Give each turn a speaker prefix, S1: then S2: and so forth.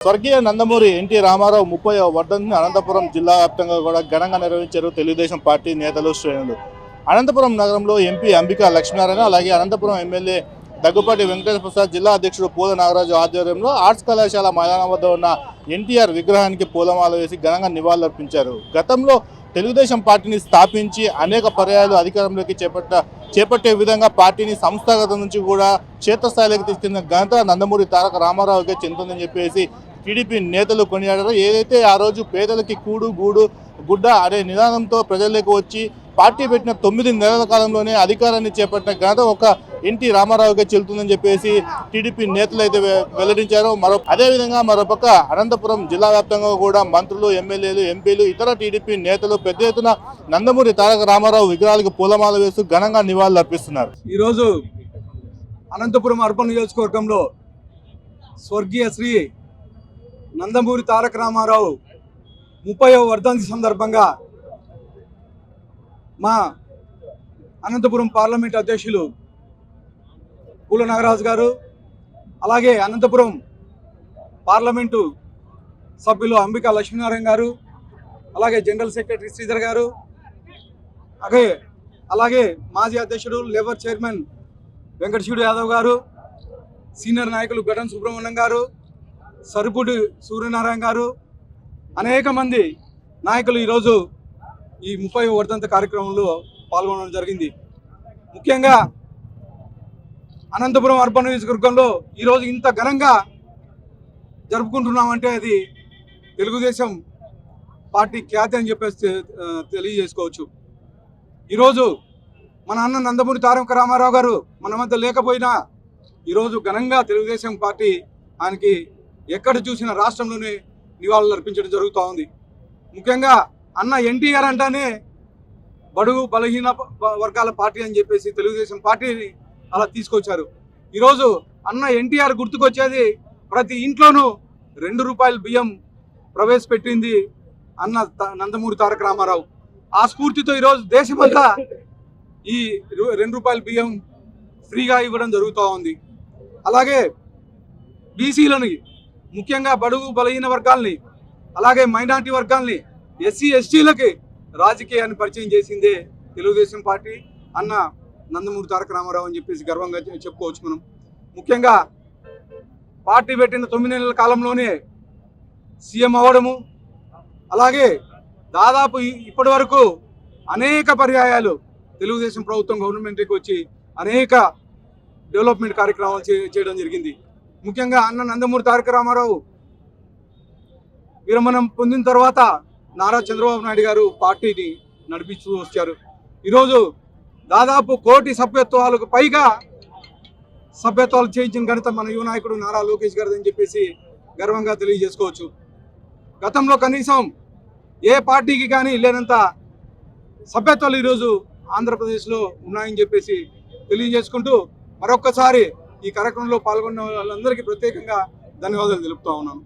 S1: స్వర్గీయ నందమూరి ఎన్టీ రామారావు 30వ వర్ధంతిని అనంతపురం జిల్లా వ్యాప్తంగా కూడా ఘనంగా నిర్వహించారు తెలుగుదేశం పార్టీ నేతలు శ్రేణులు. అనంతపురం నగరంలో ఎంపీ అంబికా లక్ష్మీనారాయణ అలాగే అనంతపురం ఎమ్మెల్యే దగ్గుపాటి వెంకటేశ్వర ప్రసాద్, జిల్లా అధ్యక్షుడు పూల నాగరాజు ఆధ్వర్యంలో ఆర్ట్స్ కళాశాల మైదానం వద్ద ఉన్న ఎన్టీఆర్ విగ్రహానికి పూలమాల వేసి ఘనంగా నివాళులర్పించారు. గతంలో తెలుగుదేశం పార్టీని స్థాపించి అనేక పర్యాయాలు అధికారంలోకి చేపట్టే విధంగా పార్టీని సంస్థాగత నుంచి కూడా క్షేత్రస్థాయిలోకి తీసుకెళ్లిన ఘనత నందమూరి తారక రామారావుకే చెందుతుందని చెప్పేసి టీడీపీ నేతలు కొనియాడారు. ఏదైతే ఆ రోజు పేదలకి కూడు గూడు గుడ్డ అనే నినాదంతో ప్రజల్లోకి వచ్చి పార్టీ పెట్టిన 9 నెలల కాలంలోనే అధికారాన్ని చేపట్టిన ఘనత ఒక ఎన్టీ రామారావుకే చెల్లుతుందని చెప్పేసి టీడీపీ నేతలు అయితే వెల్లడించారు. అదేవిధంగా మరోపక్క అనంతపురం జిల్లా వ్యాప్తంగా కూడా మంత్రులు, ఎమ్మెల్యేలు, ఎంపీలు, ఇతర టీడీపీ నేతలు పెద్ద ఎత్తున నందమూరి తారక రామారావు విగ్రహాలకు పూలమాల వేస్తూ ఘనంగా నివాళులు అర్పిస్తున్నారు.
S2: ఈరోజు అనంతపురం అర్బన్ నియోజకవర్గంలో స్వర్గీయ శ్రీ నందమూరి తారక రామారావు 30వ వర్ధంతి సందర్భంగా మా అనంతపురం పార్లమెంట్ అధ్యక్షులు పూల నాగరాజు గారు, అలాగే అనంతపురం పార్లమెంటు సభ్యులు అంబికా లక్ష్మీనారాయణ గారు, అలాగే జనరల్ సెక్రటరీ శ్రీధర్ గారు, అలాగే మాజీ అధ్యక్షుడు లేబర్ చైర్మన్ వెంకటశివుడు యాదవ్ గారు, సీనియర్ నాయకులు గడ్డం సుబ్రహ్మణ్యం గారు, సరిపూడి సూర్యనారాయణ గారు, అనేక మంది నాయకులు ఈరోజు ఈ 30వ వర్ధంతి కార్యక్రమంలో పాల్గొనడం జరిగింది. ముఖ్యంగా అనంతపురం అర్బన్ నియోజకవర్గంలో ఈరోజు ఇంత ఘనంగా జరుపుకుంటున్నామంటే అది తెలుగుదేశం పార్టీ ఖ్యాతి అని చెప్పేసి తెలియజేసుకోవచ్చు. ఈరోజు మన అన్న నందమూరి తారక రామారావు గారు మన మధ్య లేకపోయినా ఈరోజు ఘనంగా తెలుగుదేశం పార్టీ ఆయనకి ఎక్కడ చూసిన రాష్ట్రంలోనే నివాళులు అర్పించడం జరుగుతూ ఉంది. ముఖ్యంగా అన్న ఎన్టీఆర్ అంటేనే బడుగు బలహీన వర్గాల పార్టీ అని చెప్పేసి తెలుగుదేశం పార్టీని అలా తీసుకొచ్చారు. ఈరోజు అన్న ఎన్టీఆర్ గుర్తుకొచ్చేది ప్రతి ఇంట్లోనూ ₹2 బియ్యం ప్రవేశపెట్టింది అన్న నందమూరి తారక రామారావు. ఆ స్ఫూర్తితో ఈరోజు దేశమంతా ఈ ₹2 బియ్యం ఫ్రీగా ఇవ్వడం జరుగుతూ ఉంది. అలాగే బీసీలని, ముఖ్యంగా బడుగు బలహీన వర్గాల్ని, అలాగే మైనార్టీ వర్గాల్ని, ఎస్సీ ఎస్టీలకి రాజకీయాన్ని పరిచయం చేసిందే తెలుగుదేశం పార్టీ, అన్న నందమూరి తారక రామారావు అని చెప్పేసి గర్వంగా చెప్పుకోవచ్చు మనం. ముఖ్యంగా పార్టీ పెట్టిన 9 నెలల కాలంలోనే సీఎం అవ్వడము, అలాగే దాదాపు ఇప్పటి వరకు అనేక పర్యాయాలు తెలుగుదేశం ప్రభుత్వం గవర్నమెంట్కి వచ్చి అనేక డెవలప్మెంట్ కార్యక్రమాలు చేయడం జరిగింది. ముఖ్యంగా అన్న నందమూరి తారక రామారావు విరమణం పొందిన తర్వాత నారా చంద్రబాబు నాయుడు గారు పార్టీని నడిపిస్తూ వచ్చారు. ఈరోజు దాదాపు 1 కోటి సభ్యత్వాలకు పైగా సభ్యత్వాలు చేయించిన ఘనత మన యువ నాయకుడు నారా లోకేష్ గారు అని చెప్పేసి గర్వంగా తెలియజేసుకోవచ్చు. గతంలో కనీసం ఏ పార్టీకి కానీ లేనంత సభ్యత్వాలు ఈరోజు ఆంధ్రప్రదేశ్లో ఉన్నాయని చెప్పేసి తెలియజేసుకుంటూ మరొక్కసారి ఈ కార్యక్రమంలో పాల్గొన్న వాళ్ళందరికీ ప్రత్యేకంగా ధన్యవాదాలు తెలుపుతా ఉన్నాను.